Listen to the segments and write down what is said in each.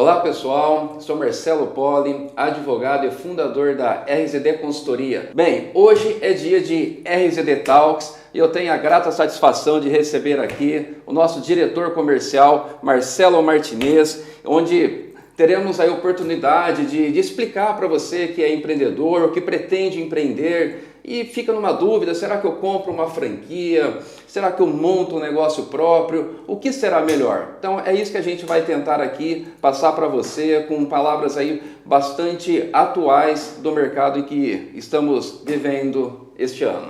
Olá pessoal, sou Marcelo Poli, advogado e fundador da RZD Consultoria. Bem, hoje é dia de RZD Talks e eu tenho a grata satisfação de receber aqui o nosso diretor comercial Marcelo Martinez, onde teremos a oportunidade de explicar para você que é empreendedor ou que pretende empreender e fica numa dúvida, será que eu compro uma franquia? Será que eu monto um negócio próprio? O que será melhor? Então é isso que a gente vai tentar aqui passar para você com palavras aí bastante atuais do mercado em que estamos vivendo este ano.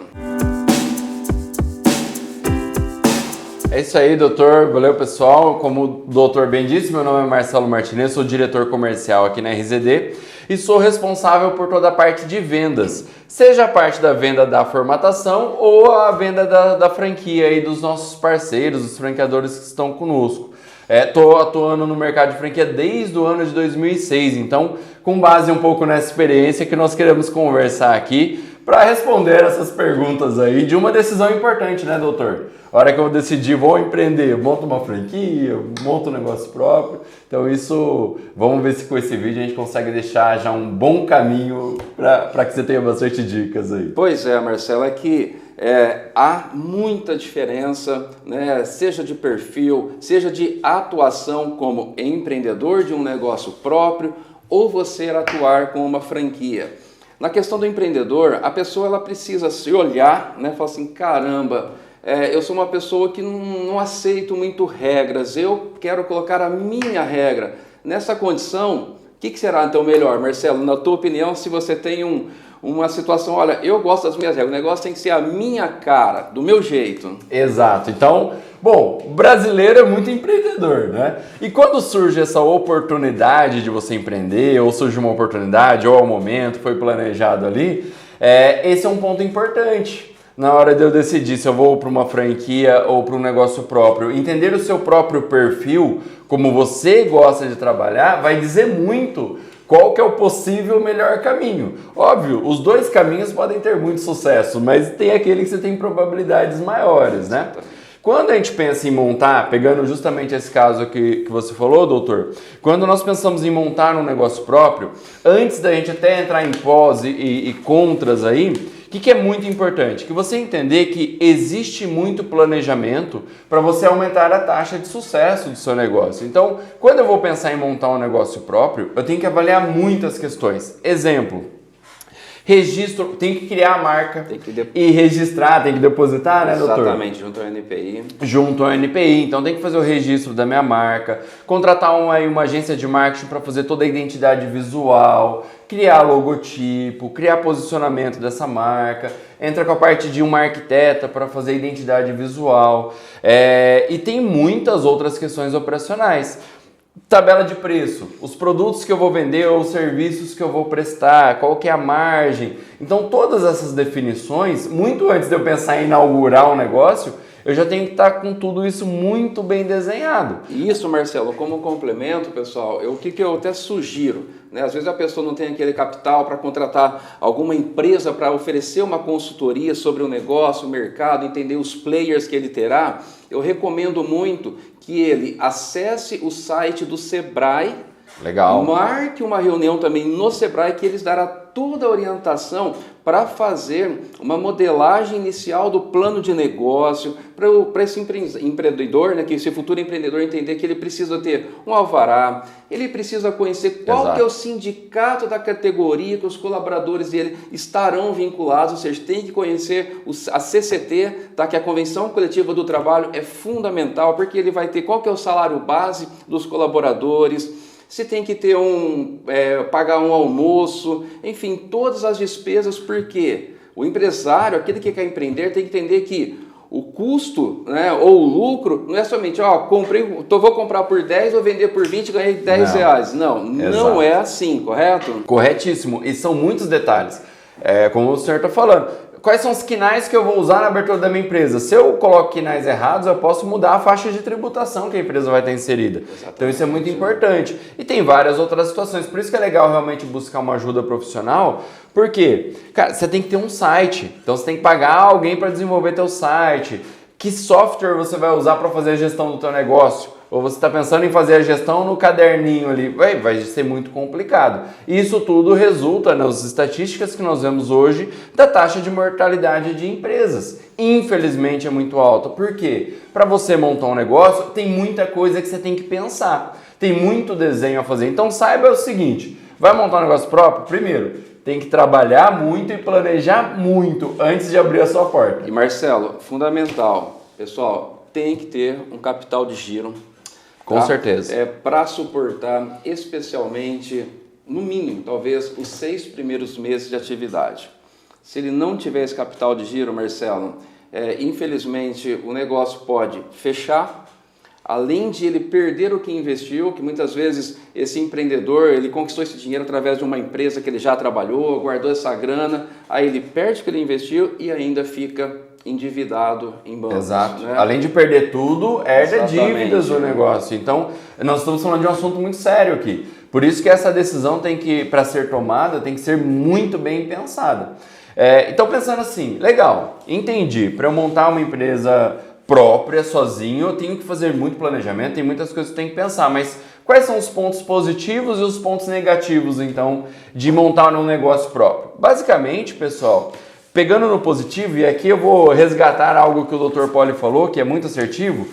É isso aí, doutor. Valeu, pessoal. Como o doutor bem disse, meu nome é Marcelo Martinez, sou diretor comercial aqui na RZD e sou responsável por toda a parte de vendas, seja a parte da venda da formatação ou a venda da franquia aí dos nossos parceiros, os franqueadores que estão conosco. Estou atuando no mercado de franquia desde o ano de 2006, então com base um pouco nessa experiência que nós queremos conversar aqui para responder essas perguntas aí de uma decisão importante, né, doutor? A hora que eu decidir, vou empreender, monto uma franquia, monto um negócio próprio. Então isso, vamos ver se com esse vídeo a gente consegue deixar já um bom caminho para que você tenha bastante dicas aí. Pois é, Marcelo, é que há muita diferença, né? Seja de perfil, seja de atuação como empreendedor de um negócio próprio ou você atuar com uma franquia. Na questão do empreendedor, a pessoa ela precisa se olhar, né? Falar assim, caramba, eu sou uma pessoa que não aceito muito regras, eu quero colocar a minha regra. Nessa condição, o que será então melhor, Marcelo? Na tua opinião, se você tem uma situação, olha, eu gosto das minhas regras, o negócio tem que ser a minha cara, do meu jeito. Exato. Então, bom, o brasileiro é muito empreendedor, né? E quando surge essa oportunidade de você empreender, ou surge uma oportunidade, ou ao momento, foi planejado ali, esse é um ponto importante. Na hora de eu decidir se eu vou para uma franquia ou para um negócio próprio, entender o seu próprio perfil, como você gosta de trabalhar, vai dizer muito qual que é o possível melhor caminho. Óbvio, os dois caminhos podem ter muito sucesso, mas tem aquele que você tem probabilidades maiores, né? Quando a gente pensa em montar, pegando justamente esse caso que você falou, doutor, quando nós pensamos em montar um negócio próprio, antes da gente até entrar em pós e contras aí, o que é muito importante? Que você entender que existe muito planejamento para você aumentar a taxa de sucesso do seu negócio. Então, quando eu vou pensar em montar um negócio próprio, eu tenho que avaliar muitas questões. Exemplo, registro, tem que criar a marca e registrar, tem que depositar, né, doutor? Exatamente, junto ao NPI. Junto ao NPI, então tem que fazer o registro da minha marca, contratar uma agência de marketing para fazer toda a identidade visual, criar logotipo, criar posicionamento dessa marca, entra com a parte de uma arquiteta para fazer identidade visual, e tem muitas outras questões operacionais. Tabela de preço, os produtos que eu vou vender ou os serviços que eu vou prestar, qual que é a margem. Então todas essas definições, muito antes de eu pensar em inaugurar um negócio, eu já tenho que estar com tudo isso muito bem desenhado. Isso, Marcelo, como complemento, pessoal, o que eu até sugiro, né? Às vezes a pessoa não tem aquele capital para contratar alguma empresa para oferecer uma consultoria sobre o negócio, o mercado, entender os players que ele terá. Eu recomendo muito que ele acesse o site do Sebrae. Legal. Marque uma reunião também no Sebrae que eles darão toda a orientação para fazer uma modelagem inicial do plano de negócio para esse empreendedor, né, que esse futuro empreendedor entender que ele precisa ter um alvará, ele precisa conhecer qual que é o sindicato da categoria que os colaboradores dele estarão vinculados, ou seja, tem que conhecer a CCT, tá, que é a Convenção Coletiva do Trabalho, é fundamental, porque ele vai ter qual que é o salário base dos colaboradores, se tem que ter pagar um almoço, enfim, todas as despesas, porque o empresário, aquele que quer empreender, tem que entender que o custo, né, ou o lucro não é somente, vou comprar por 10, vou vender por 20 e ganhei 10 reais. Não é assim, correto? Corretíssimo, e são muitos detalhes, como o senhor está falando. Quais são os quinais que eu vou usar na abertura da minha empresa? Se eu coloco quinais errados, eu posso mudar a faixa de tributação que a empresa vai ter inserida. Exatamente. Então isso é muito importante. E tem várias outras situações. Por isso que é legal realmente buscar uma ajuda profissional. Por quê? Cara, você tem que ter um site. Então você tem que pagar alguém para desenvolver teu site. Que software você vai usar para fazer a gestão do teu negócio? ou você está pensando em fazer a gestão no caderninho ali, vai ser muito complicado. Isso tudo resulta nas estatísticas que nós vemos hoje da taxa de mortalidade de empresas. Infelizmente é muito alta. Por quê? Para você montar um negócio, tem muita coisa que você tem que pensar. Tem muito desenho a fazer. Então saiba o seguinte, vai montar um negócio próprio? Primeiro, tem que trabalhar muito e planejar muito antes de abrir a sua porta. E Marcelo, fundamental, pessoal, tem que ter um capital de giro. Com certeza. Para suportar, especialmente, no mínimo, talvez, os 6 primeiros meses de atividade. Se ele não tiver esse capital de giro, Marcelo, infelizmente o negócio pode fechar, além de ele perder o que investiu, que muitas vezes esse empreendedor, ele conquistou esse dinheiro através de uma empresa que ele já trabalhou, guardou essa grana, aí ele perde o que ele investiu e ainda fica endividado em bancos. Exato. Né? Além de perder tudo, herda Exatamente. dívidas do negócio. Então, nós estamos falando de um assunto muito sério aqui. Por isso que essa decisão tem que, para ser tomada, tem que ser muito bem pensada. Então, pensando assim, legal, entendi, para eu montar uma empresa própria, sozinho, eu tenho que fazer muito planejamento, tem muitas coisas que eu tenho que pensar, mas quais são os pontos positivos e os pontos negativos, então, de montar um negócio próprio? Basicamente, pessoal, pegando no positivo, e aqui eu vou resgatar algo que o Dr. Poli falou, que é muito assertivo,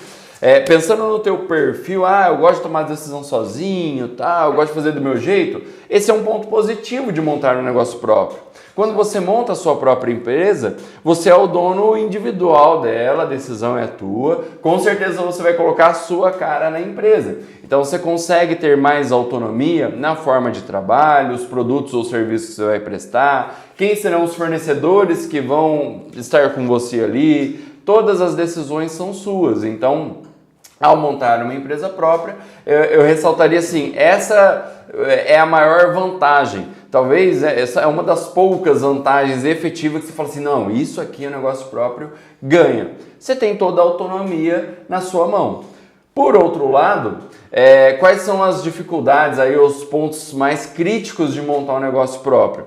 pensando no teu perfil, eu gosto de tomar decisão sozinho, eu gosto de fazer do meu jeito, esse é um ponto positivo de montar um negócio próprio. Quando você monta a sua própria empresa, você é o dono individual dela, a decisão é tua, com certeza você vai colocar a sua cara na empresa. Então você consegue ter mais autonomia na forma de trabalho, os produtos ou serviços que você vai prestar, quem serão os fornecedores que vão estar com você ali, todas as decisões são suas. Então, ao montar uma empresa própria, eu ressaltaria assim, essa é a maior vantagem. Talvez essa é uma das poucas vantagens efetivas que você fala assim, não, isso aqui é um negócio próprio, ganha. Você tem toda a autonomia na sua mão. Por outro lado, quais são as dificuldades, aí, os pontos mais críticos de montar um negócio próprio?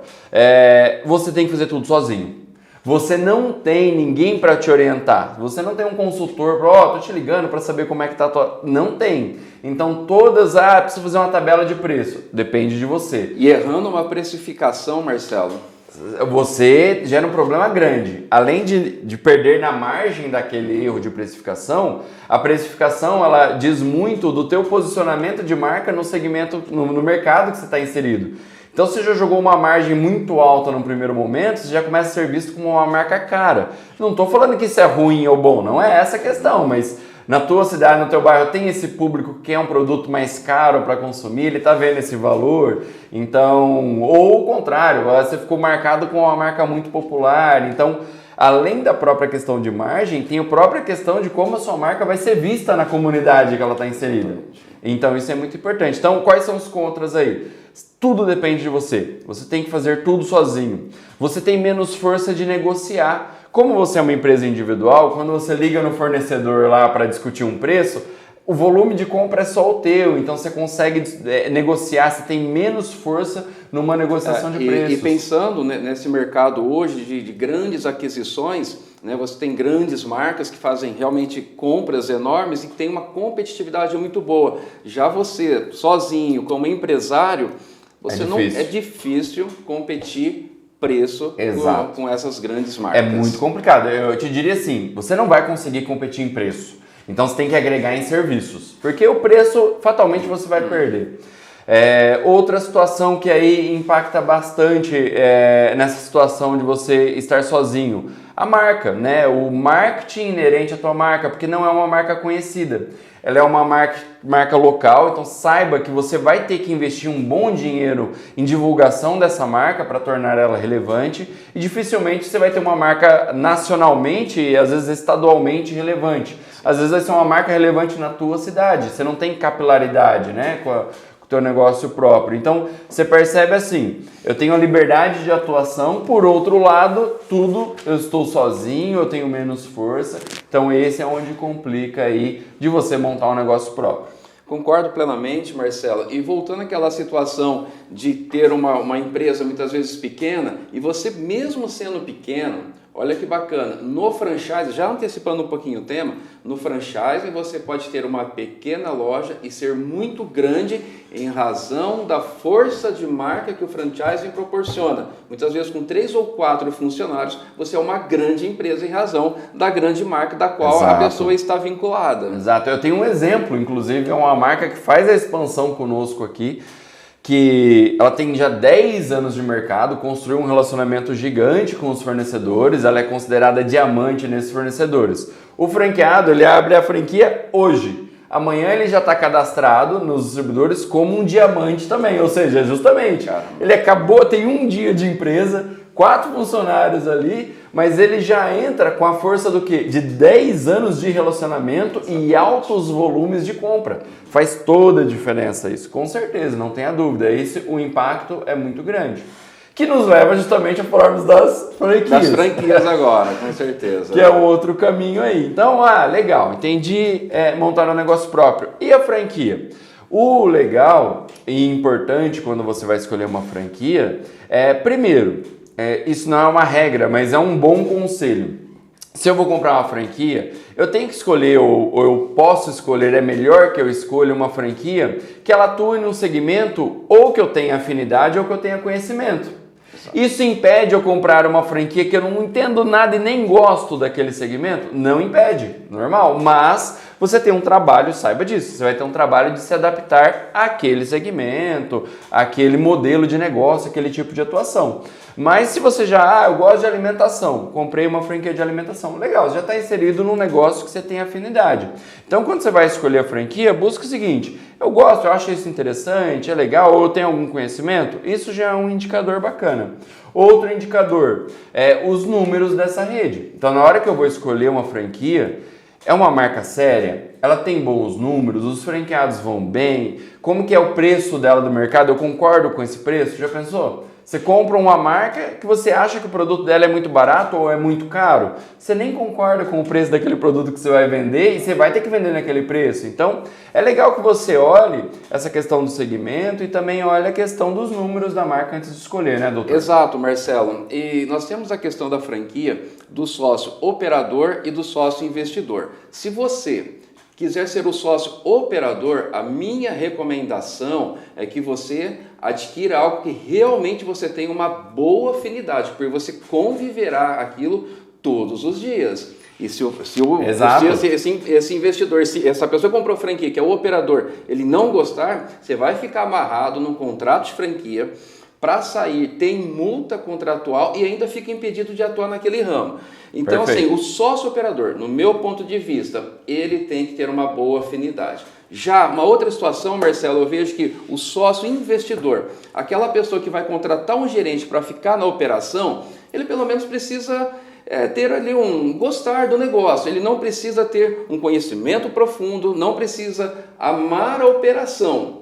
Você tem que fazer tudo sozinho. Você não tem ninguém para te orientar. Você não tem um consultor para, tô te ligando para saber como é que tá a tua... Não tem. Então precisa fazer uma tabela de preço. Depende de você. E errando uma precificação, Marcelo, você gera um problema grande. Além de perder na margem daquele erro de precificação, a precificação ela diz muito do teu posicionamento de marca no segmento, no mercado que você está inserido. Então você já jogou uma margem muito alta no primeiro momento, você já começa a ser visto como uma marca cara. Não estou falando que isso é ruim ou bom, não é essa a questão, mas na tua cidade, no teu bairro, tem esse público que quer um produto mais caro para consumir, ele está vendo esse valor, então, ou o contrário, você ficou marcado com uma marca muito popular, então, além da própria questão de margem, tem a própria questão de como a sua marca vai ser vista na comunidade que ela está inserida. Então, isso é muito importante. Então, quais são os contras aí? Tudo depende de você. Você tem que fazer tudo sozinho. Você tem menos força de negociar. Como você é uma empresa individual, quando você liga no fornecedor lá para discutir um preço, o volume de compra é só o teu, então você consegue negociar, você tem menos força numa negociação de preços. E pensando nesse mercado hoje de grandes aquisições, né, você tem grandes marcas que fazem realmente compras enormes e que tem uma competitividade muito boa. Já você, sozinho, como empresário, é difícil competir preço com essas grandes marcas. É muito complicado. Eu te diria assim, você não vai conseguir competir em preço. Então você tem que agregar em serviços. Porque o preço, fatalmente, você vai perder. Outra situação que aí impacta bastante nessa situação de você estar sozinho. A marca, né? O marketing inerente à tua marca, porque não é uma marca conhecida. Ela é uma marca local, então saiba que você vai ter que investir um bom dinheiro em divulgação dessa marca para tornar ela relevante e dificilmente você vai ter uma marca nacionalmente e às vezes estadualmente relevante. Às vezes vai ser uma marca relevante na tua cidade, você não tem capilaridade, né, com o teu negócio próprio. Então você percebe assim, eu tenho a liberdade de atuação, por outro lado, eu estou sozinho, eu tenho menos força. Então esse é onde complica aí de você montar um negócio próprio. Concordo plenamente, Marcelo. E voltando àquela situação de ter uma empresa muitas vezes pequena, e você mesmo sendo pequeno, Olha que bacana, no franchise, já antecipando um pouquinho o tema, no franchise você pode ter uma pequena loja e ser muito grande em razão da força de marca que o franchising proporciona. Muitas vezes com 3 ou 4 funcionários, você é uma grande empresa em razão da grande marca da qual Exato. a pessoa está vinculada. Exato, eu tenho um exemplo, inclusive, é uma marca que faz a expansão conosco aqui, que ela tem já 10 anos de mercado, construiu um relacionamento gigante com os fornecedores, ela é considerada diamante nesses fornecedores. O franqueado, ele abre a franquia hoje. Amanhã ele já está cadastrado nos distribuidores como um diamante também, ou seja, justamente, ele acabou, tem um dia de empresa, 4 funcionários ali, mas ele já entra com a força do quê? De 10 anos de relacionamento e altos volumes de compra. Faz toda a diferença isso, com certeza, não tenha dúvida. O impacto é muito grande. Que nos leva justamente a falarmos das franquias. Das franquias agora, com certeza. Que é o outro caminho aí. Então, legal, entendi, montar um negócio próprio. E a franquia? O legal e importante quando você vai escolher uma franquia primeiro, isso não é uma regra, mas é um bom conselho. Se eu vou comprar uma franquia, eu tenho que escolher, ou eu posso escolher, é melhor que eu escolha uma franquia que ela atue num segmento ou que eu tenha afinidade ou que eu tenha conhecimento. Isso impede eu comprar uma franquia que eu não entendo nada e nem gosto daquele segmento? Não impede, normal. Mas você tem um trabalho, saiba disso, você vai ter um trabalho de se adaptar àquele segmento, àquele modelo de negócio, aquele tipo de atuação. Mas se você eu gosto de alimentação, comprei uma franquia de alimentação, legal, você já está inserido num negócio que você tem afinidade. Então quando você vai escolher a franquia, busca o seguinte, eu gosto, eu acho isso interessante, é legal, ou eu tenho algum conhecimento, isso já é um indicador bacana. Outro indicador é os números dessa rede. Então na hora que eu vou escolher uma franquia, é uma marca séria? Ela tem bons números? Os franqueados vão bem? Como que é o preço dela do mercado? Eu concordo com esse preço? Já pensou? Você compra uma marca que você acha que o produto dela é muito barato ou é muito caro. Você nem concorda com o preço daquele produto que você vai vender e você vai ter que vender naquele preço. Então, é legal que você olhe essa questão do segmento e também olhe a questão dos números da marca antes de escolher, né, doutor? Exato, Marcelo. E nós temos a questão da franquia do sócio operador e do sócio investidor. Se você quiser ser o sócio operador, a minha recomendação é que você adquira algo que realmente você tenha uma boa afinidade, porque você conviverá aquilo todos os dias. E se esse investidor, se essa pessoa que comprou franquia, que é o operador, ele não gostar, você vai ficar amarrado num contrato de franquia. Para sair tem multa contratual e ainda fica impedido de atuar naquele ramo. Então, assim, o sócio operador, no meu ponto de vista, ele tem que ter uma boa afinidade. Já uma outra situação, Marcelo, eu vejo que o sócio investidor, aquela pessoa que vai contratar um gerente para ficar na operação, ele pelo menos precisa ter ali gostar do negócio. Ele não precisa ter um conhecimento profundo, não precisa amar a operação.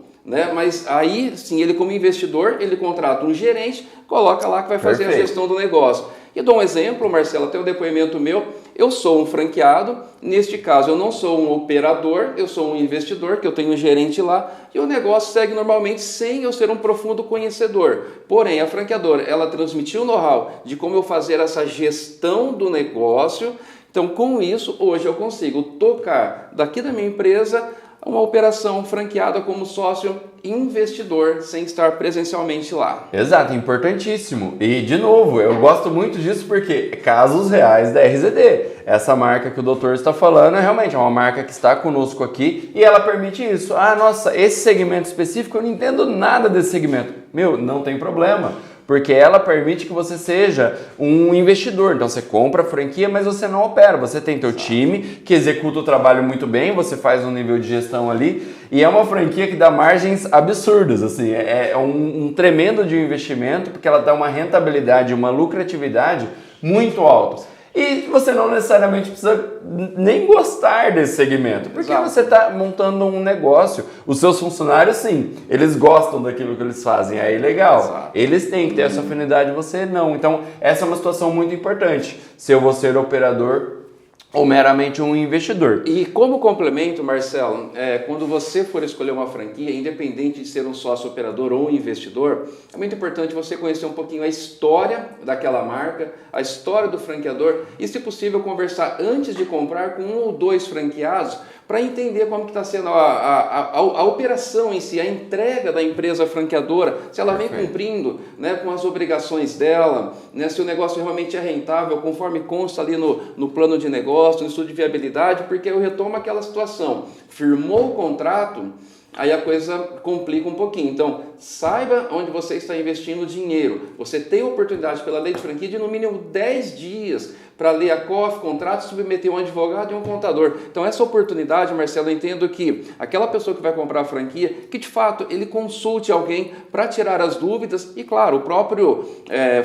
Mas aí sim, ele como investidor, ele contrata um gerente, coloca lá que vai fazer a gestão do negócio. E dou um exemplo, Marcelo, até o depoimento meu, eu sou um franqueado, neste caso eu não sou um operador, eu sou um investidor, que eu tenho um gerente lá, e o negócio segue normalmente sem eu ser um profundo conhecedor. Porém, a franqueadora, ela transmitiu o know-how de como eu fazer essa gestão do negócio, então com isso, hoje eu consigo tocar daqui da minha empresa uma operação franqueada como sócio investidor sem estar presencialmente lá. Exato, importantíssimo. E, de novo, eu gosto muito disso porque casos reais da RZD. Essa marca que o doutor está falando é realmente uma marca que está conosco aqui e ela permite isso. Nossa, esse segmento específico, eu não entendo nada desse segmento. Não tem problema. Porque ela permite que você seja um investidor. Então você compra a franquia, mas você não opera. Você tem teu time que executa o trabalho muito bem, você faz um nível de gestão ali. E é uma franquia que dá margens absurdas. Assim, é um tremendo de investimento, porque ela dá uma rentabilidade, uma lucratividade muito alta. E você não necessariamente precisa nem gostar desse segmento, porque você está montando um negócio. Os seus funcionários, sim, eles gostam daquilo que eles fazem, aí legal. Exato. Eles têm que ter essa afinidade, você não. Então, essa é uma situação muito importante. Se eu vou ser operador ou meramente um investidor. E como complemento, Marcelo, quando você for escolher uma franquia, independente de ser um sócio operador ou um investidor, é muito importante você conhecer um pouquinho a história daquela marca, a história do franqueador e, se possível, conversar antes de comprar com um ou dois franqueados para entender como que está sendo a operação em si, a entrega da empresa franqueadora, se ela vem cumprindo, né, com as obrigações dela, né, se o negócio realmente é rentável, conforme consta ali no plano de negócio, no estudo de viabilidade, porque eu retomo aquela situação, firmou o contrato, aí a coisa complica um pouquinho. Então, saiba onde você está investindo dinheiro. Você tem a oportunidade pela lei de franquia de no mínimo 10 dias para ler a COF, contrato, submeter um advogado e um contador. Então, essa oportunidade, Marcelo, eu entendo que aquela pessoa que vai comprar a franquia, que de fato ele consulte alguém para tirar as dúvidas e, claro, o próprio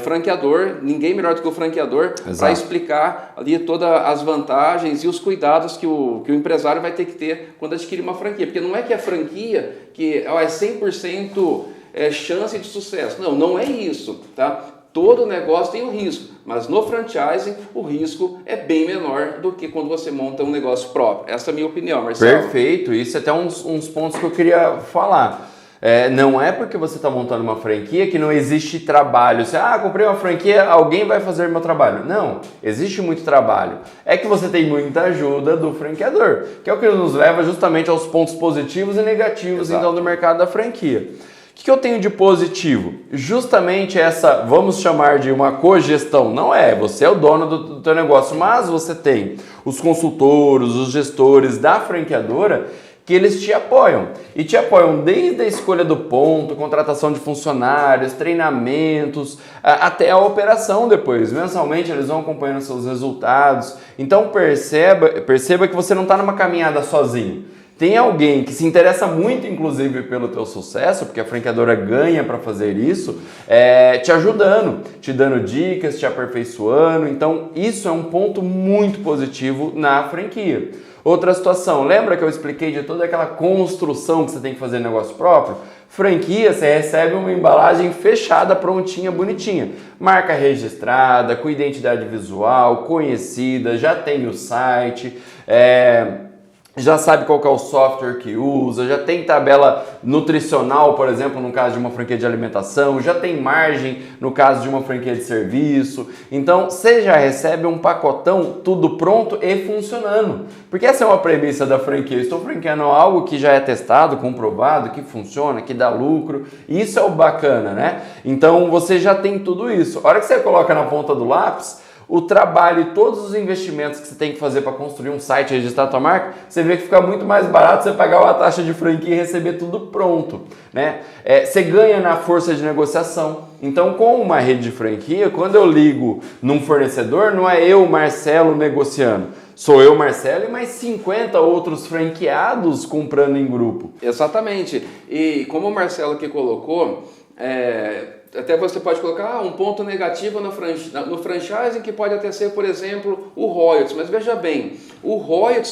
franqueador, ninguém melhor do que o franqueador, para explicar ali todas as vantagens e os cuidados que o empresário vai ter que ter quando adquirir uma franquia. Porque não é que a franquia que é 100% chance de sucesso. Não, não é isso, tá? Todo negócio tem um risco, mas no franchising o risco é bem menor do que quando você monta um negócio próprio. Essa é a minha opinião, Marcelo. Perfeito, isso é até uns pontos que eu queria falar. Não é porque você está montando uma franquia que não existe trabalho. Você, comprei uma franquia, alguém vai fazer meu trabalho. Não, existe muito trabalho. É que você tem muita ajuda do franqueador, que é o que nos leva justamente aos pontos positivos e negativos, então, do mercado da franquia. O que eu tenho de positivo? Justamente essa, vamos chamar de uma cogestão. Não é, você é o dono do teu negócio, mas você tem os consultores, os gestores da franqueadora que eles te apoiam. E te apoiam desde a escolha do ponto, contratação de funcionários, treinamentos, até a operação depois. Mensalmente eles vão acompanhando seus resultados. Então perceba que você não está numa caminhada sozinho. Tem alguém que se interessa muito, inclusive, pelo teu sucesso, porque a franqueadora ganha para fazer isso, te ajudando, te dando dicas, te aperfeiçoando. Então, isso é um ponto muito positivo na franquia. Outra situação, lembra que eu expliquei de toda aquela construção que você tem que fazer no negócio próprio? Franquia, você recebe uma embalagem fechada, prontinha, bonitinha. Marca registrada, com identidade visual, conhecida, já tem o site, já sabe qual que é o software que usa, já tem tabela nutricional, por exemplo, no caso de uma franquia de alimentação, já tem margem no caso de uma franquia de serviço. Então, você já recebe um pacotão, tudo pronto e funcionando. Porque essa é uma premissa da franquia. Eu estou franqueando algo que já é testado, comprovado, que funciona, que dá lucro. Isso é o bacana, né? Então, você já tem tudo isso. A hora que você coloca na ponta do lápis, o trabalho e todos os investimentos que você tem que fazer para construir um site e registrar a tua marca, você vê que fica muito mais barato você pagar uma taxa de franquia e receber tudo pronto, né? Você ganha na força de negociação. Então, com uma rede de franquia, quando eu ligo num fornecedor, não é eu, Marcelo, negociando. Sou eu, Marcelo, e mais 50 outros franqueados comprando em grupo. Exatamente. E como o Marcelo aqui colocou, até você pode colocar um ponto negativo no franchising, que pode até ser, por exemplo, o royalties. Mas veja bem, o royalties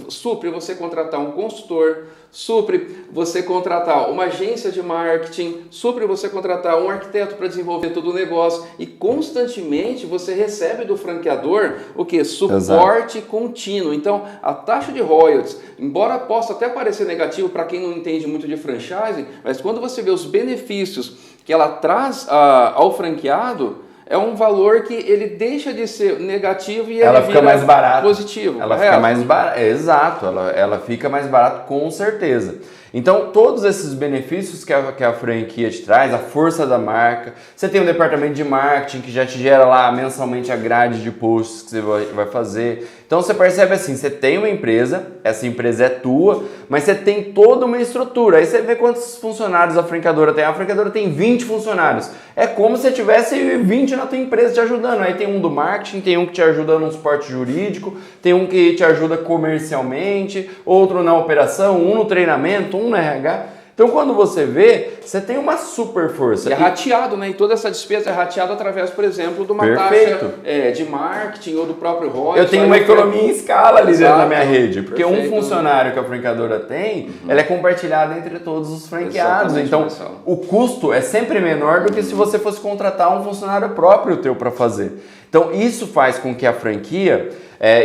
supre você contratar um consultor, supre você contratar uma agência de marketing, supre você contratar um arquiteto para desenvolver todo o negócio e constantemente você recebe do franqueador o que? Suporte contínuo. Então, a taxa de royalties, embora possa até parecer negativo para quem não entende muito de franchising, mas quando você vê os benefícios que ela traz ao franqueado, é um valor que ele deixa de ser negativo e ela fica mais barato, positivo. Ela fica mais barata, exato, ela fica mais barato com certeza. Então, todos esses benefícios que a franquia te traz, a força da marca, você tem um departamento de marketing que já te gera lá mensalmente a grade de posts que você vai fazer. Então, você percebe assim, você tem uma empresa, essa empresa é tua, mas você tem toda uma estrutura. Aí você vê quantos funcionários a franqueadora tem. A franqueadora tem 20 funcionários. É como se tivesse 20 na tua empresa te ajudando. Aí tem um do marketing, tem um que te ajuda no suporte jurídico, tem um que te ajuda comercialmente, outro na operação, um no treinamento, um no RH. Então, quando você vê, você tem uma super força. E é rateado, né? E toda essa despesa é rateada através, por exemplo, de uma taxa de marketing ou do próprio royalties. Eu tenho uma economia em escala ali dentro da minha rede. Porque um funcionário que a franqueadora tem, ela é compartilhada entre todos os franqueados. Exatamente, então, o custo é sempre menor do que se você fosse contratar um funcionário próprio teu para fazer. Então isso faz com que a franquia,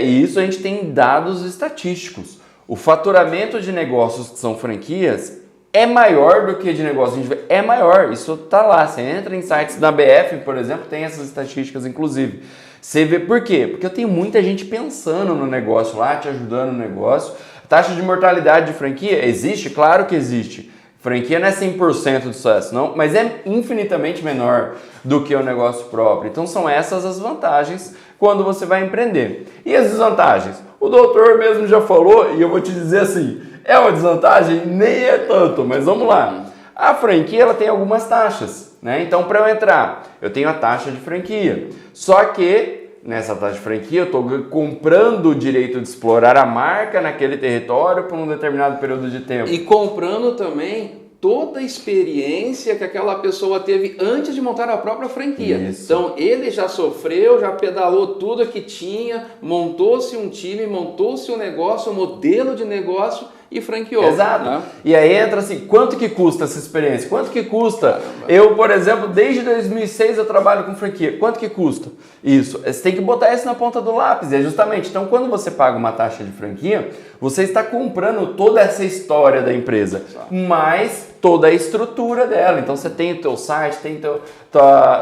e isso a gente tem dados estatísticos, o faturamento de negócios que são franquias é maior do que de negócios, é maior, isso tá lá, você entra em sites da BF, por exemplo, tem essas estatísticas inclusive. Você vê por quê? Porque eu tenho muita gente pensando no negócio lá, te ajudando no negócio. Taxa de mortalidade de franquia existe? Claro que existe. Franquia não é 100% de sucesso, não, mas é infinitamente menor do que o negócio próprio. Então são essas as vantagens quando você vai empreender. E as desvantagens? O doutor mesmo já falou, e eu vou te dizer assim, é uma desvantagem? Nem é tanto, mas vamos lá. A franquia ela tem algumas taxas, né? Então para eu entrar, eu tenho a taxa de franquia. Só que nessa taxa de franquia eu estou comprando o direito de explorar a marca naquele território por um determinado período de tempo. E comprando também toda a experiência que aquela pessoa teve antes de montar a própria franquia. Isso. Então ele já sofreu, já pedalou tudo que tinha, montou-se um time, montou-se um negócio, um modelo de negócio e franqueou. Exato. Né? E aí entra assim, quanto que custa essa experiência? Quanto que custa? Caramba. Eu, por exemplo, desde 2006 eu trabalho com franquia. Quanto que custa? Isso. Você tem que botar isso na ponta do lápis. É justamente, então quando você paga uma taxa de franquia, você está comprando toda essa história da empresa, mais toda a estrutura dela. Então você tem o teu site, tem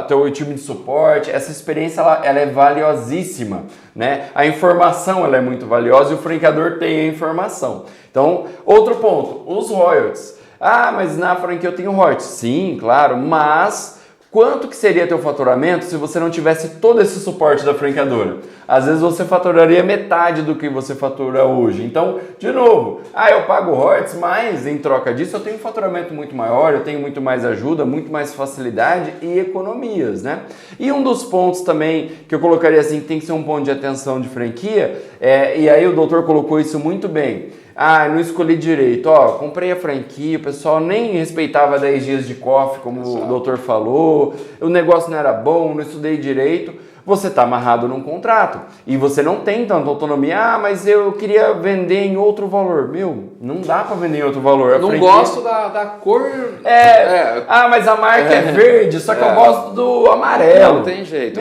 teu time de suporte. Essa experiência ela é valiosíssima, né? A informação ela é muito valiosa e o franqueador tem a informação. Então, outro ponto, os royalties. Ah, mas na franquia eu tenho royalties. Sim, claro, mas quanto que seria teu faturamento se você não tivesse todo esse suporte da franqueadora? Às vezes você faturaria metade do que você fatura hoje. Então, de novo, eu pago royalties, mas em troca disso eu tenho um faturamento muito maior, eu tenho muito mais ajuda, muito mais facilidade e economias, né? E um dos pontos também que eu colocaria assim, que tem que ser um ponto de atenção de franquia, e aí o doutor colocou isso muito bem. Não escolhi direito, comprei a franquia, o pessoal nem respeitava 10 dias de cofre, como o doutor falou, o negócio não era bom, não estudei direito. Você está amarrado num contrato e você não tem tanta autonomia. Mas eu queria vender em outro valor. Não dá para vender em outro valor. Não gosto da cor. Mas a marca é verde, só que eu gosto do amarelo. Não tem jeito.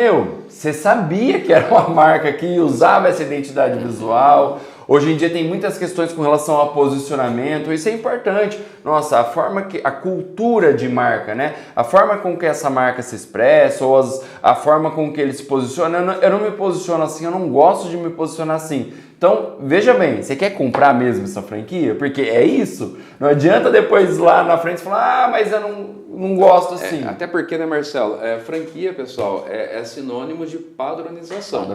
Você sabia que era uma marca que usava essa identidade visual. Hoje em dia tem muitas questões com relação ao posicionamento, isso é importante. Nossa, a cultura de marca, né? A forma com que essa marca se expressa, ou a forma com que ele se posiciona. Eu não me posiciono assim, eu não gosto de me posicionar assim. Então, veja bem, você quer comprar mesmo essa franquia? Porque é isso. Não adianta depois lá na frente falar, mas eu não gosto assim. Até porque, né, Marcelo? Franquia, pessoal, é sinônimo de padronização.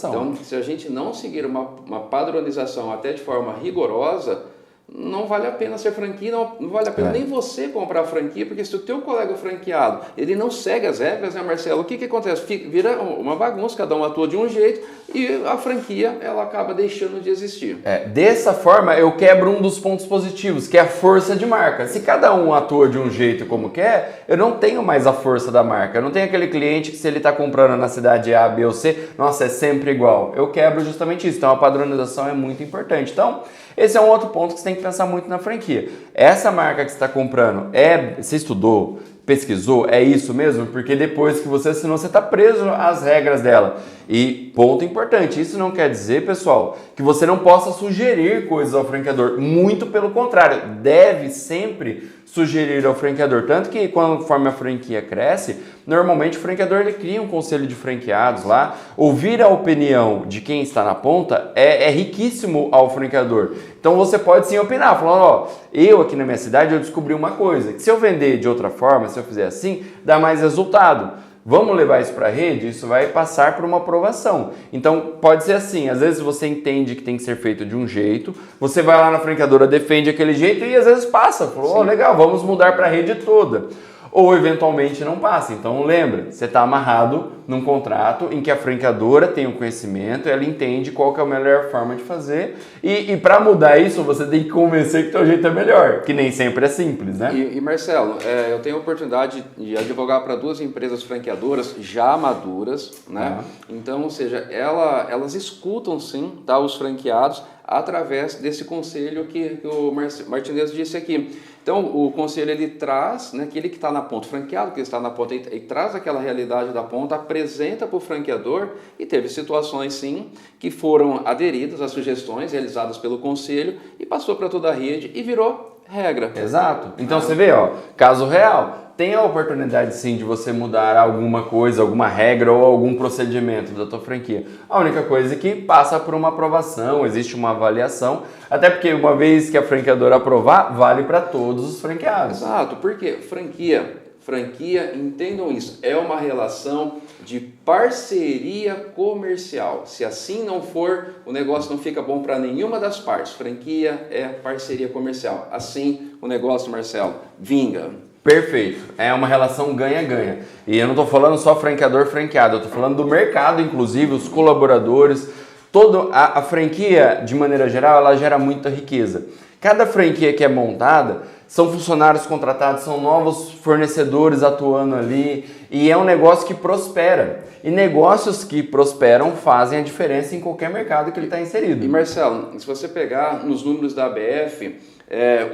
Então, se a gente não seguir uma padronização até de forma rigorosa, não vale a pena ser franquia, não vale a pena nem você comprar a franquia, porque se o teu colega franqueado, ele não segue as regras, né, Marcelo? O que acontece? Vira uma bagunça, cada um atua de um jeito e a franquia, ela acaba deixando de existir. Dessa forma, eu quebro um dos pontos positivos, que é a força de marca. Se cada um atua de um jeito como quer, eu não tenho mais a força da marca. Eu não tenho aquele cliente que se ele está comprando na cidade A, B ou C, nossa, é sempre igual. Eu quebro justamente isso. Então, a padronização é muito importante. Então, esse é um outro ponto que você tem que pensar muito na franquia. Essa marca que você está comprando, você estudou, pesquisou, é isso mesmo? Porque depois que você assinou, você está preso às regras dela. E ponto importante, isso não quer dizer, pessoal, que você não possa sugerir coisas ao franqueador. Muito pelo contrário, deve sempre sugerir ao franqueador. Tanto que conforme a franquia cresce, normalmente o franqueador ele cria um conselho de franqueados lá. Ouvir a opinião de quem está na ponta é riquíssimo ao franqueador. Então você pode sim opinar, falando, eu aqui na minha cidade eu descobri uma coisa, que se eu vender de outra forma, se eu fizer assim, dá mais resultado. Vamos levar isso para a rede? Isso vai passar por uma aprovação. Então, pode ser assim, às vezes você entende que tem que ser feito de um jeito, você vai lá na franqueadora, defende aquele jeito e às vezes passa. Falou, legal, vamos mudar para a rede toda. Ou eventualmente não passa. Então lembra, você está amarrado num contrato em que a franqueadora tem o conhecimento, ela entende qual que é a melhor forma de fazer e para mudar isso você tem que convencer que o teu jeito é melhor, que nem sempre é simples, né? E Marcelo, eu tenho a oportunidade de advogar para 2 empresas franqueadoras já maduras, né? Então, ou seja, elas escutam sim, tá, os franqueados através desse conselho que o Martinez disse aqui. Então, o conselho ele traz, né, aquele que está na ponta, franqueado que está na ponta, ele traz aquela realidade da ponta, apresenta para o franqueador e teve situações, sim, que foram aderidas às sugestões realizadas pelo conselho e passou para toda a rede e virou regra. Exato. Então, você vê, ó, caso real. Tem a oportunidade sim de você mudar alguma coisa, alguma regra ou algum procedimento da tua franquia. A única coisa é que passa por uma aprovação, existe uma avaliação, até porque uma vez que a franqueadora aprovar, vale para todos os franqueados. Exato, porque franquia, entendam isso, é uma relação de parceria comercial. Se assim não for, o negócio não fica bom para nenhuma das partes. Franquia é parceria comercial. Assim, o negócio, Marcelo, vinga. Perfeito. É uma relação ganha-ganha. E eu não estou falando só franqueador-franqueado, eu estou falando do mercado, inclusive, os colaboradores. Toda a franquia, de maneira geral, ela gera muita riqueza. Cada franquia que é montada, são funcionários contratados, são novos fornecedores atuando ali, e é um negócio que prospera. E negócios que prosperam fazem a diferença em qualquer mercado que ele está inserido. E Marcelo, se você pegar nos números da ABF,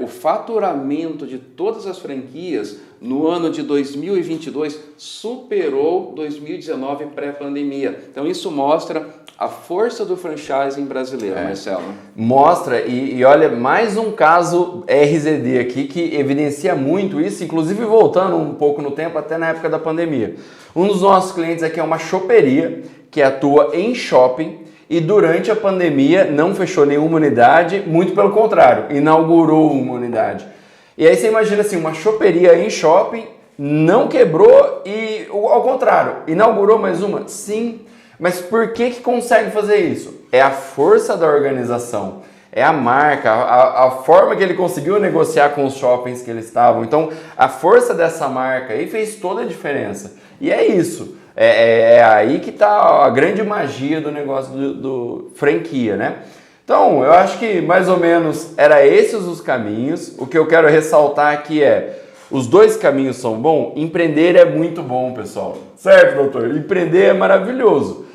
o faturamento de todas as franquias no ano de 2022 superou 2019 pré-pandemia. Então isso mostra a força do franchising brasileiro, Marcelo. Mostra, e olha, mais um caso RZD aqui que evidencia muito isso, inclusive voltando um pouco no tempo, até na época da pandemia. Um dos nossos clientes aqui é uma choperia que atua em shopping, e durante a pandemia não fechou nenhuma unidade, muito pelo contrário, inaugurou uma unidade. E aí você imagina assim, uma choperia em shopping, não quebrou e ao contrário, inaugurou mais uma? Sim, mas por que consegue fazer isso? É a força da organização, é a marca, a forma que ele conseguiu negociar com os shoppings que eles estavam. Então, a força dessa marca aí fez toda a diferença. E é isso. É aí que está a grande magia do negócio do franquia, né? Então, eu acho que mais ou menos era esses os caminhos. O que eu quero ressaltar aqui os dois caminhos são bons. Empreender é muito bom, pessoal. Certo, doutor? Empreender é maravilhoso.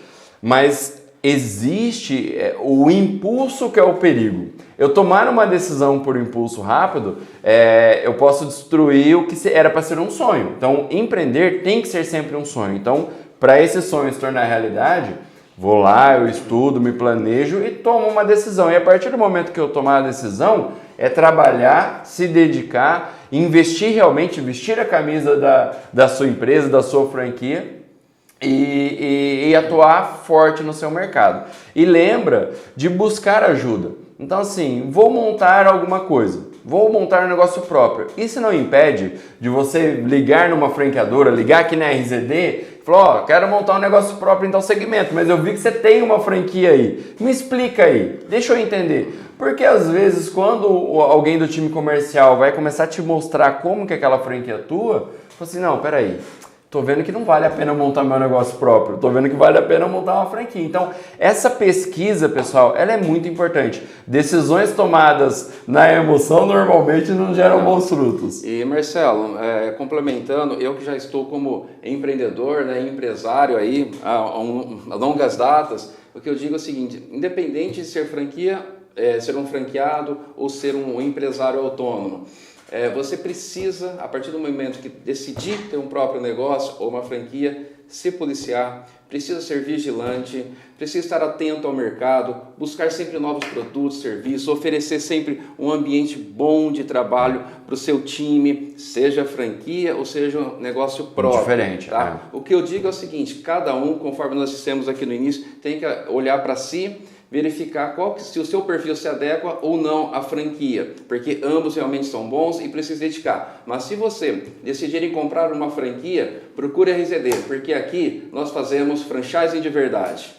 Mas existe o impulso que é o perigo. Eu tomar uma decisão por impulso rápido, eu posso destruir o que era para ser um sonho. Então, empreender tem que ser sempre um sonho. Então, para esse sonho se tornar realidade, vou lá, eu estudo, me planejo e tomo uma decisão. E a partir do momento que eu tomar a decisão, é trabalhar, se dedicar, investir realmente, vestir a camisa da sua empresa, da sua franquia, e atuar forte no seu mercado. E lembra de buscar ajuda. Então assim, vou montar alguma coisa, vou montar um negócio próprio. Isso não impede de você ligar numa franqueadora, ligar aqui na RZD e falar, quero montar um negócio próprio em tal segmento, mas eu vi que você tem uma franquia aí. Me explica aí, deixa eu entender. Porque às vezes quando alguém do time comercial vai começar a te mostrar como que aquela franquia atua, fala assim, não, peraí. Tô vendo que não vale a pena montar meu negócio próprio, tô vendo que vale a pena montar uma franquia. Então, essa pesquisa, pessoal, ela é muito importante. Decisões tomadas na emoção normalmente não geram bons frutos. E Marcelo, complementando, eu que já estou como empreendedor, né, empresário aí há longas datas, o que eu digo é o seguinte, independente de ser franquia, ser um franqueado ou ser um empresário autônomo, você precisa, a partir do momento que decidir ter um próprio negócio ou uma franquia, se policiar, precisa ser vigilante, precisa estar atento ao mercado, buscar sempre novos produtos, serviços, oferecer sempre um ambiente bom de trabalho para o seu time, seja franquia ou seja um negócio próprio. Diferente. Tá? O que eu digo é o seguinte, cada um, conforme nós dissemos aqui no início, tem que olhar para si, verificar se o seu perfil se adequa ou não à franquia, porque ambos realmente são bons e precisa dedicar. Mas se você decidir em comprar uma franquia, procure a RZD, porque aqui nós fazemos franchising de verdade.